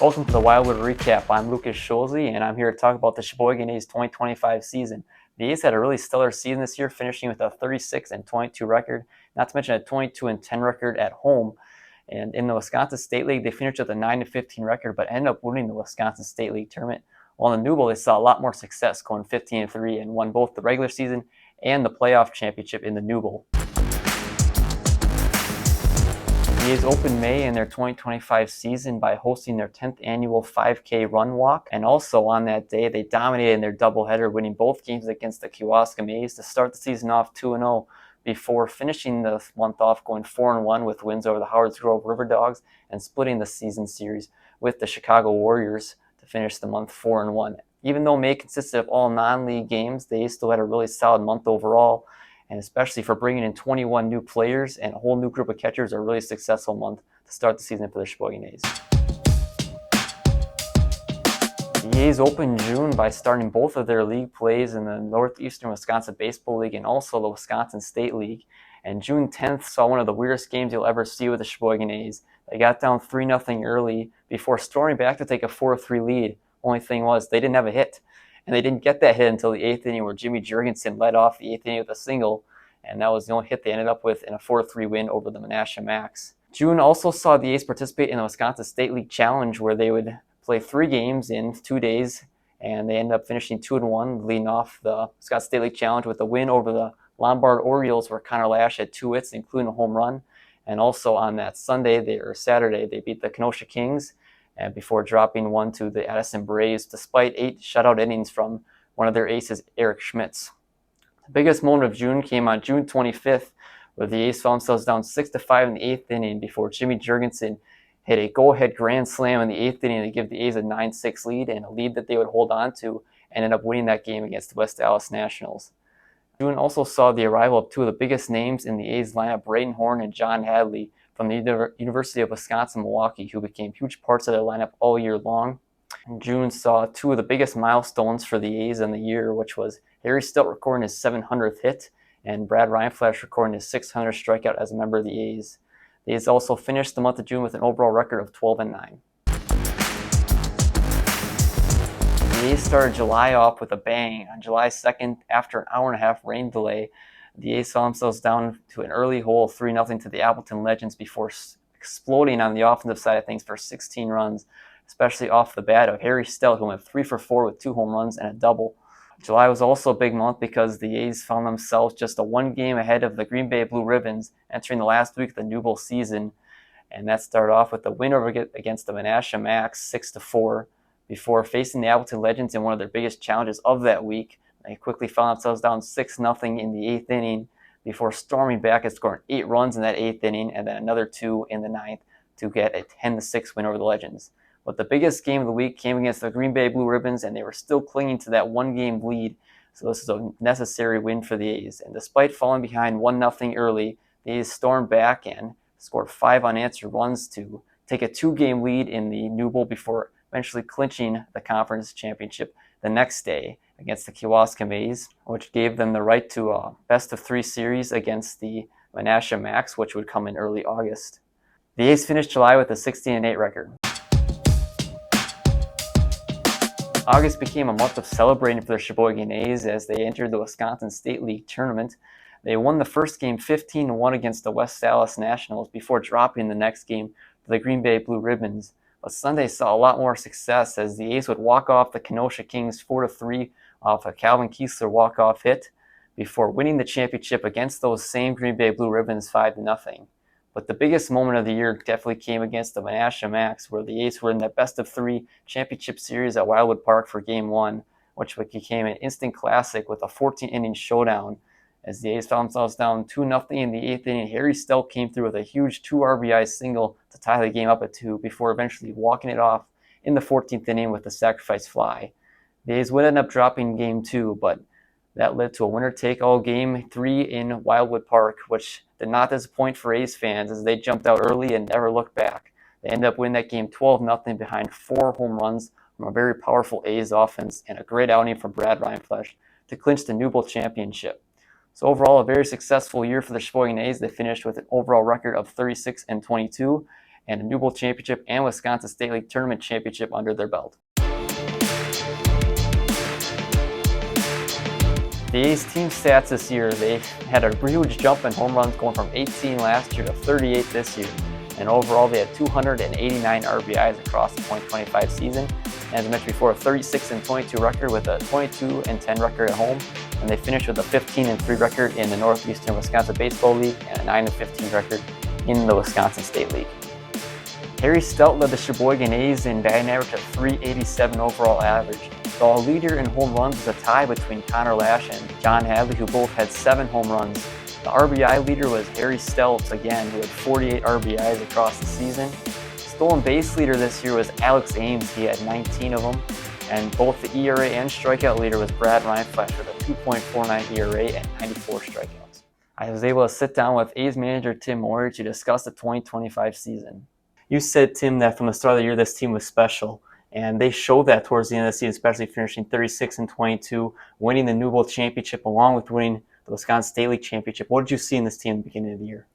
Welcome to the Wildwood Recap. I'm Lucas Scholze, and I'm here to talk about the Sheboygan A's 2025 season. The A's had a really stellar season this year, finishing with a 36-22 record, not to mention a 22-10 record at home. And in the Wisconsin State League, they finished with a 9-15 record, but ended up winning the Wisconsin State League tournament. While in the New Bowl, they saw a lot more success, going 15-3 and won both the regular season and the playoff championship in the New Bowl. The A's opened May in their 2025 season by hosting their 10th annual 5K run walk, and also on that day they dominated in their doubleheader, winning both games against the Sheboygan A's to start the season off 2-0 before finishing the month off going 4-1 with wins over the Howards Grove River Dogs and splitting the season series with the Chicago Warriors to finish the month 4-1. Even though May consisted of all non-league games, the A's still had a really solid month overall, and especially for bringing in 21 new players and a whole new group of catchers, a really successful month to start the season for the Sheboygan A's. The A's opened June by starting both of their league plays in the Northeastern Wisconsin Baseball League and also the Wisconsin State League. And June 10th saw one of the weirdest games you'll ever see with the Sheboygan A's. They got down 3-0 early before storming back to take a 4-3 lead. Only thing was they didn't have a hit. And they didn't get that hit until the 8th inning, where Jimmy Jurgensen led off the 8th inning with a single, and that was the only hit they ended up with in a 4-3 win over the Menasha Max. June also saw the A's participate in the Wisconsin State League Challenge, where they would play 3 games in 2 days, and they ended up finishing 2-1, leading off the Wisconsin State League Challenge with a win over the Lombard Orioles, where Connor Lash had 2 hits, including a home run. And also on that Saturday, they beat the Kenosha Kings, and before dropping one to the Addison Braves, despite 8 shutout innings from one of their aces, Eric Schmitz. The biggest moment of June came on June 25th, where the A's found themselves down 6-5 in the 8th inning before Jimmy Jurgensen hit a go-ahead grand slam in the 8th inning to give the A's a 9-6 lead, and a lead that they would hold on to and end up winning that game against the West Dallas Nationals. June also saw the arrival of 2 of the biggest names in the A's lineup, Braden Horn and John Hadley, from the University of Wisconsin-Milwaukee, who became huge parts of their lineup all year long. And June saw 2 of the biggest milestones for the A's in the year, which was Harry Stout recording his 700th hit and Brad Reinflash recording his 600th strikeout as a member of the A's. The A's also finished the month of June with an overall record of 12-9. The A's started July off with a bang. On July 2nd, after an hour-and-a-half rain delay, the A's saw themselves down to an early hole 3-0 to the Appleton Legends before exploding on the offensive side of things for 16 runs, especially off the bat of Harry Stout, who went 3 for 4 with 2 home runs and a double. July was also a big month because the A's found themselves just a 1 game ahead of the Green Bay Blue Ribbons entering the last week of the New Bowl season, and that started off with a win over against the Menasha Max 6-4 before facing the Appleton Legends in one of their biggest challenges of that week. They quickly found themselves down 6-0 in the 8th inning before storming back and scoring 8 runs in that 8th inning and then another 2 in the 9th to get a 10-6 win over the Legends. But the biggest game of the week came against the Green Bay Blue Ribbons, and they were still clinging to that 1-game lead. So this is a necessary win for the A's. And despite falling behind 1-0 early, the A's stormed back and scored 5 unanswered runs to take a 2-game lead in the New Bowl before eventually clinching the conference championship the next day against the Sheboygan A's, which gave them the right to a best-of-3 series against the Menasha Max, which would come in early August. The A's finished July with a 16-8 record. August became a month of celebrating for the Sheboygan A's as they entered the Wisconsin State League tournament. They won the first game 15-1 against the West Dallas Nationals before dropping the next game to the Green Bay Blue Ribbons. But Sunday saw a lot more success as the A's would walk off the Kenosha Kings 4-3 off a Calvin Kiesler walk-off hit before winning the championship against those same Green Bay Blue Ribbons 5-0. But the biggest moment of the year definitely came against the Menasha Max, where the A's were in that best-of-3 championship series at Wildwood Park for Game 1, which became an instant classic with a 14-inning showdown. As the A's found themselves down 2-0 in the 8th inning, Harry Stout came through with a huge 2 RBI single to tie the game up at 2 before eventually walking it off in the 14th inning with a sacrifice fly. The A's would end up dropping Game 2, but that led to a winner-take-all Game 3 in Wildwood Park, which did not disappoint for A's fans as they jumped out early and never looked back. They ended up winning that game 12-0 behind 4 home runs from a very powerful A's offense and a great outing from Brad Reinflash to clinch the New Bowl championship. So overall, a very successful year for the Sheboygan A's. They finished with an overall record of 36-22, and a New Bowl championship and Wisconsin State League tournament championship under their belt. The A's team stats this year, they had a huge jump in home runs, going from 18 last year to 38 this year. And overall, they had 289 RBIs across the 2025 season. And as I mentioned before, a 36-22 record with a 22-10 record at home. And they finished with a 15-3 record in the Northeastern Wisconsin Baseball League and a 9-15 record in the Wisconsin State League. Harry Stout led the Sheboygan A's in batting average at .387 overall average. The leader in home runs was a tie between Connor Lash and John Hadley, who both had 7 home runs. The RBI leader was Harry Stout again, who had 48 RBIs across the season. Stolen base leader this year was Alex Ames. He had 19 of them. And both the ERA and strikeout leader was Brad Reinflash with a 2.49 ERA and 94 strikeouts. I was able to sit down with A's manager Tim Moyer to discuss the 2025 season. You said, Tim, that from the start of the year, this team was special. And they showed that towards the end of the season, especially finishing 36-22, winning the New Bowl championship along with winning the Wisconsin State League championship. What did you see in this team at the beginning of the year?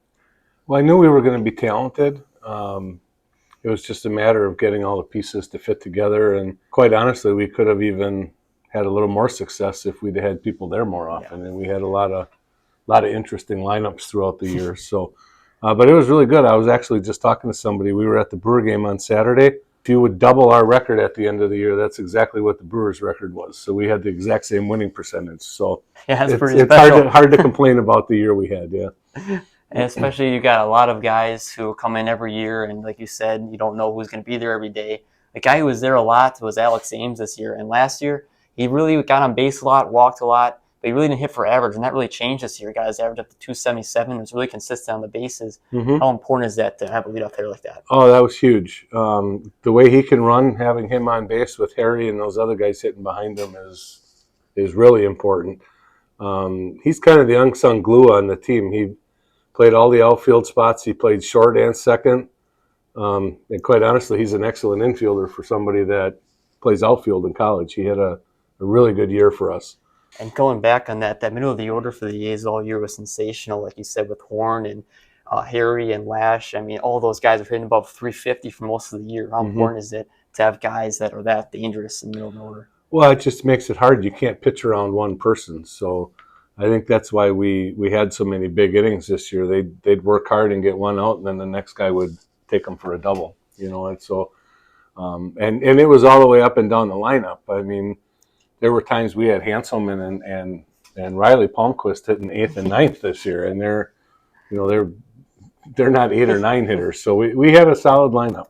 Well, I knew we were going to be talented. It was just a matter of getting all the pieces to fit together. And quite honestly, we could have even had a little more success if we'd had people there more often. Yeah. And we had a lot of interesting lineups throughout the year. So, but it was really good. I was actually just talking to somebody. We were at the Brewer game on Saturday. If you would double our record at the end of the year, that's exactly what the Brewers' record was. So we had the exact same winning percentage. So yeah, it's hard to complain about the year we had, yeah. And especially you got a lot of guys who come in every year, and like you said, you don't know who's going to be there every day. The guy who was there a lot was Alex Ames this year. And last year, he really got on base a lot, walked a lot, but he really didn't hit for average, and that really changed this year. He got his average up to 277. It was really consistent on the bases. Mm-hmm. How important is that to have a leadoff hitter like that? Oh, that was huge. The way he can run, having him on base with Harry and those other guys hitting behind him is really important. He's kind of the unsung glue on the team. He played all the outfield spots. He played short and second. And quite honestly, he's an excellent infielder for somebody that plays outfield in college. He had a really good year for us. And going back on that middle of the order for the A's all year was sensational, like you said, with Horn and Harry and Lash. I mean, all those guys are hitting above 350 for most of the year. How important is it to have guys that are that dangerous in the middle of the order? Well, it just makes it hard. You can't pitch around one person. So I think that's why we had so many big innings this year. They'd work hard and get one out, and then the next guy would take them for a double. You know, and so and it was all the way up and down the lineup. I mean, there were times we had Hanselman and Riley Palmquist hitting 8th and 9th this year, and they're not 8 or 9 hitters. So we had a solid lineup.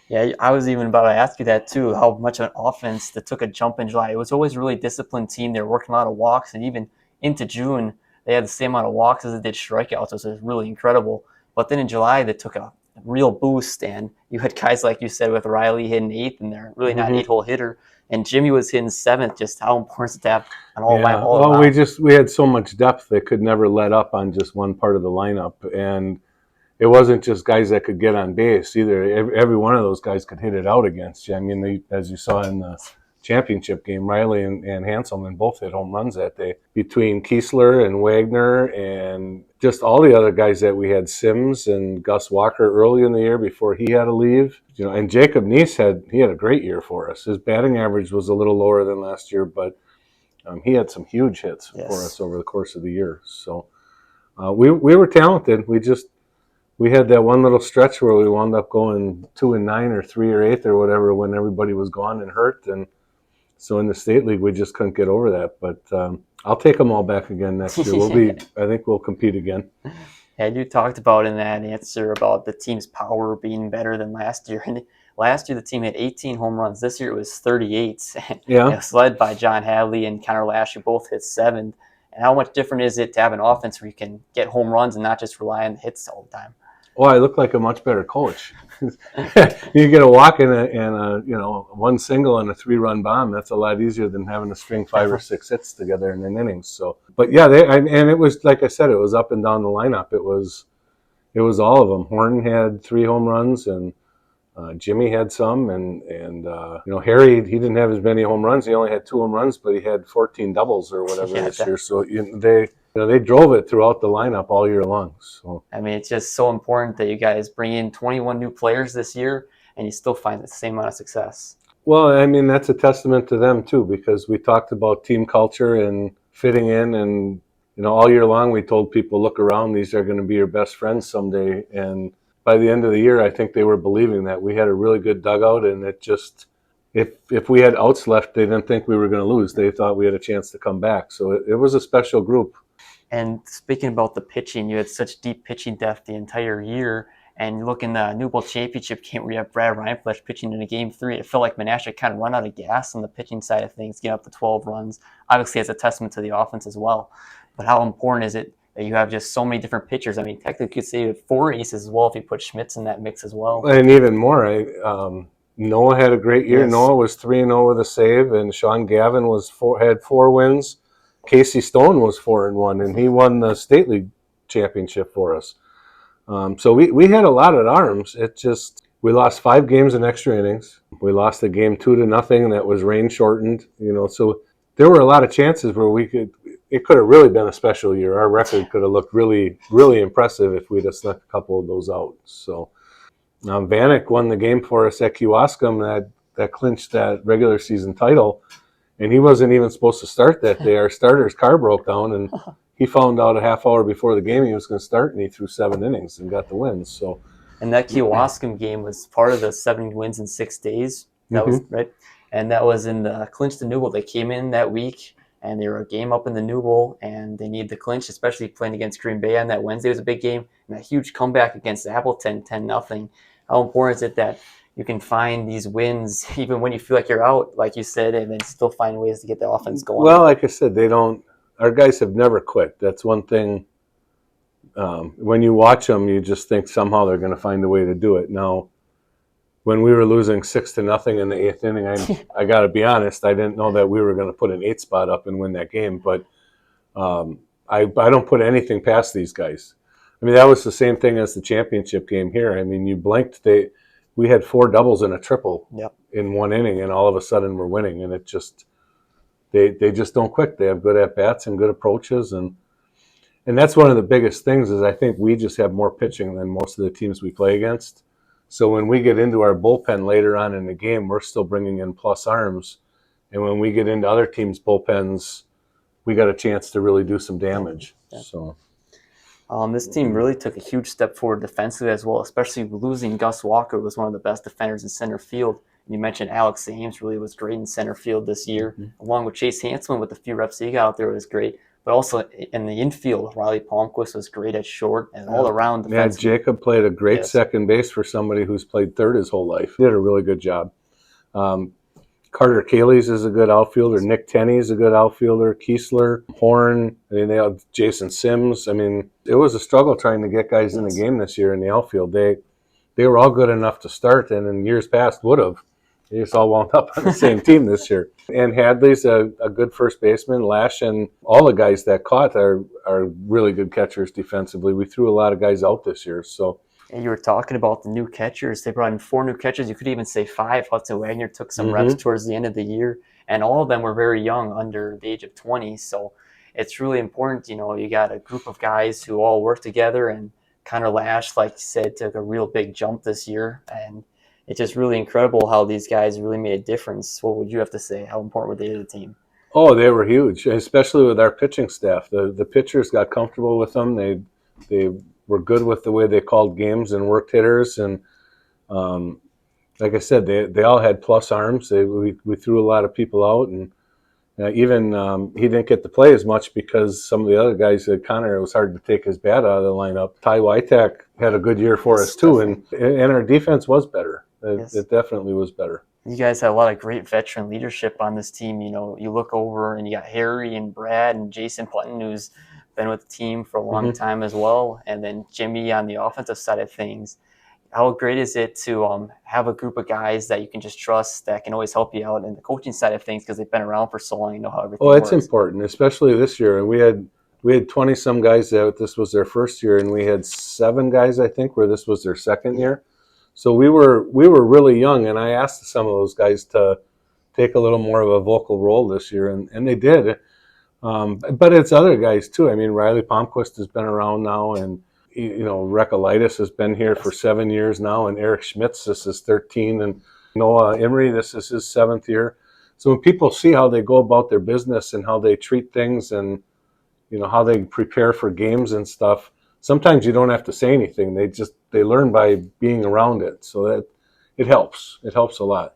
Yeah, I was even about to ask you that too, how much of an offense that took a jump in July. It was always a really disciplined team. They were working a lot of walks, and even into June, they had the same amount of walks as they did strikeouts, which was really incredible. But then in July, they took a real boost, and you had guys, like you said, with Riley hitting 8th, and they're really not an 8-hole hitter. And Jimmy was hitting 7th. Just how important is it to have an all-line all around? We had so much depth they could never let up on just one part of the lineup, and it wasn't just guys that could get on base either. Every one of those guys could hit it out against you. I mean, as you saw in the championship game, Riley and Hanselman both hit home runs that day. Between Kiesler and Wagner and just all the other guys that we had, Sims and Gus Walker early in the year before he had to leave. You know, and Jacob Neese had a great year for us. His batting average was a little lower than last year, but he had some huge hits for us over the course of the year. So we were talented. We had that one little stretch where we wound up going 2-9 or 3 or 8 or whatever when everybody was gone and hurt, and so in the state league we just couldn't get over that. But I'll take them all back again next year. I think we'll compete again. Yeah, you talked about in that answer about the team's power being better than last year. And last year the team had 18 home runs. This year it was 38. Yeah, it was led by John Hadley and Connor Lash, who both hit 7. And how much different is it to have an offense where you can get home runs and not just rely on hits all the time? Well, I look like a much better coach. You get a walk and a one single and a 3-run bomb. That's a lot easier than having to string 5 or 6 hits together in an innings. So, but yeah, and it was, like I said, it was up and down the lineup. It was all of them. Horn had 3 home runs, and Jimmy had some, and Harry, he didn't have as many home runs. He only had 2 home runs, but he had 14 doubles or whatever this year. So They drove it throughout the lineup all year long. So I mean, it's just so important that you guys bring in 21 new players this year and you still find the same amount of success. well, I mean, that's a testament to them too, because we talked about team culture and fitting in, and all year long we told people, look around, these are going to be your best friends someday. And by the end of the year, I think they were believing that. We had a really good dugout, and it just, if we had outs left, they didn't think we were going to lose. They thought we had a chance to come back. So it was a special group. And speaking about the pitching, you had such deep pitching depth the entire year. And you look in the New Bowl championship game where you have Brad Reinflesch pitching in a game 3. It felt like Menasha kind of run out of gas on the pitching side of things, getting up to 12 runs. Obviously, it's a testament to the offense as well. But how important is it that you have just so many different pitchers? I mean, technically, you could say you have 4 aces as well if you put Schmitz in that mix as well. And even more, Noah had a great year. Yes. Noah was 3-0 with a save, and Sean Gavin had 4 wins. Casey Stone was 4-1, and he won the state league championship for us. So we had a lot at arms. It just, we lost 5 games in extra innings. We lost a game 2-0 that was rain shortened. So there were a lot of chances where it could have really been a special year. Our record could have looked really, really impressive if we'd have snuck a couple of those out. So Vanek won the game for us at Kewaskum that clinched that regular season title, and he wasn't even supposed to start that day. Our starter's car broke down, and he found out a half hour before the game he was going to start, and he threw 7 innings and got the win. So, and that Kewaskum game was part of the 7 wins in 6 days. That was right, and that was in the clinch the New Bowl. They came in that week, and they were a game up in the New Bowl, and they needed the clinch, especially playing against Green Bay on that Wednesday was a big game, and that huge comeback against Appleton, 10-0. How important is it that you can find these wins even when you feel like you're out, like you said, and then still find ways to get the offense going? Well, like I said, our guys have never quit. That's one thing. When you watch them, you just think somehow they're going to find a way to do it. Now, when we were losing 6-0 in the 8th inning, I got to be honest, I didn't know that we were going to put an 8 spot up and win that game. But I don't put anything past these guys. I mean, that was the same thing as the championship game here. I mean, you blinked, we had 4 doubles and a triple in 1 inning, and all of a sudden we're winning. And it just, they just don't quit. They have good at-bats and good approaches. And that's one of the biggest things is I think we just have more pitching than most of the teams we play against. So when we get into our bullpen later on in the game, we're still bringing in plus arms. And when we get into other teams' bullpens, we got a chance to really do some damage. So. This team really took a huge step forward defensively as well, especially losing Gus Walker, who was one of the best defenders in center field. You mentioned Alex Ames really was great in center field this year, along with Chase Hanselman with the few reps he got out there was great. But also in the infield, Riley Palmquist was great at short and all around defense. Yeah, Jacob played a great second base for somebody who's played third his whole life. He did a really good job. Carter Kayleys is a good outfielder. Nick Tenney is a good outfielder. Kiesler, Horn. I mean, they have Jason Sims. I mean, it was a struggle trying to get guys in the game this year in the outfield. They were all good enough to start, and in years past would have. They just all wound up on the same team this year. And Hadley's a good first baseman. Lash and all the guys that caught are really good catchers defensively. We threw a lot of guys out this year, so. And you were talking about the new catchers. They brought in 4 new catchers. You could even say 5. Hudson Wagner took some reps towards the end of the year. And all of them were very young, under the age of 20. So it's really important. You got a group of guys who all work together. And Connor Lash, like you said, took a real big jump this year. And it's just really incredible how these guys really made a difference. What would you have to say? How important were they to the team? Oh, they were huge, especially with our pitching staff. The pitchers got comfortable with them. They were good with the way they called games and worked hitters. And like I said, they all had plus arms. We threw a lot of people out. And even he didn't get to play as much because some of the other guys, Connor, it was hard to take his bat out of the lineup. Ty Wytak had a good year for us too. And our defense was better. It definitely was better. You guys had a lot of great veteran leadership on this team. You look over and you got Harry and Brad and Jason Putton, who's been with the team for a long time as well, and then Jimmy on the offensive side of things. How great is it to have a group of guys that you can just trust that can always help you out in the coaching side of things because they've been around for so long, you know how everything works. Well, it's important, especially this year. And we had 20-some guys that this was their first year, and we had 7 guys, I think, where this was their second year. So we were really young, and I asked some of those guys to take a little more of a vocal role this year, and they did. But it's other guys too. I mean, Riley Palmquist has been around now, and Rekalitis has been here for 7 years now, and Eric Schmitz, this is 13, and Noah Emery, this is his 7th year. So when people see how they go about their business and how they treat things, and how they prepare for games and stuff, sometimes you don't have to say anything. They learn by being around it. So that it helps. It helps a lot.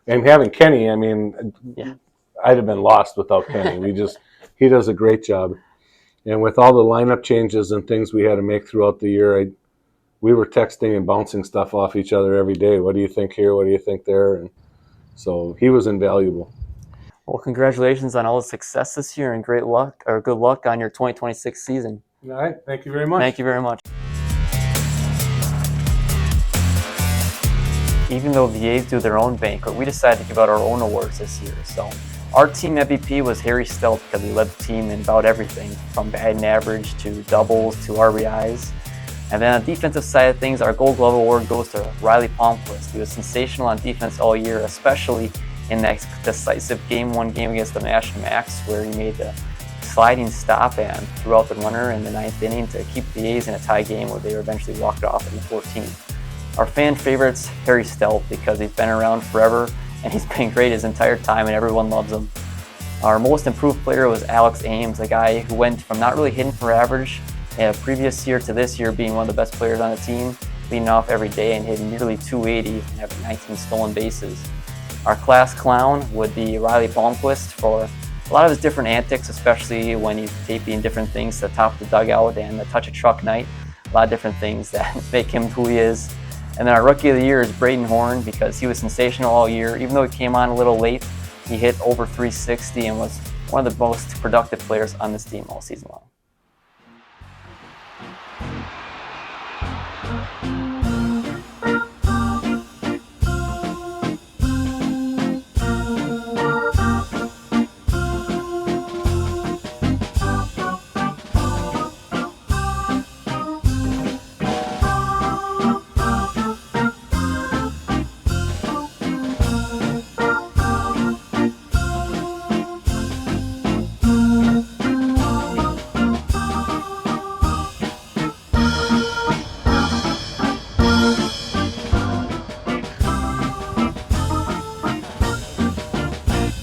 And having Kenny, I mean, Yeah. I'd have been lost without Kenny. He does a great job. And with all the lineup changes and things we had to make throughout the year, we were texting and bouncing stuff off each other every day. What do you think here? What do you think there? And so he was invaluable. Well, congratulations on all the success this year, and great luck, or good luck on your 2026 season. All right. Thank you very much. Thank you very much. Even though the A's do their own banquet, we decided to give out our own awards this year. So our team MVP was Harry Stelp because he led the team in about everything, from batting average to doubles to RBIs. And then on the defensive side of things, our Gold Glove Award goes to Riley Palmquist. He was sensational on defense all year, especially in that decisive Game 1 game against the National Max, where he made the sliding stop and threw out the runner in the 9th inning to keep the A's in a tie game where they were eventually walked off in the 14th. Our fan favorite's Harry Stelp because he's been around forever and he's been great his entire time and everyone loves him. Our most improved player was Alex Ames, a guy who went from not really hitting for average previous year to this year being one of the best players on the team, leading off every day and hitting nearly 280 and having 19 stolen bases. Our class clown would be Riley Palmquist for a lot of his different antics, especially when he's taping different things to top the dugout and the touch a truck night. A lot of different things that make him who he is. And then our Rookie of the Year is Braden Horn because he was sensational all year. Even though he came on a little late, he hit over 360 and was one of the most productive players on this team all season long.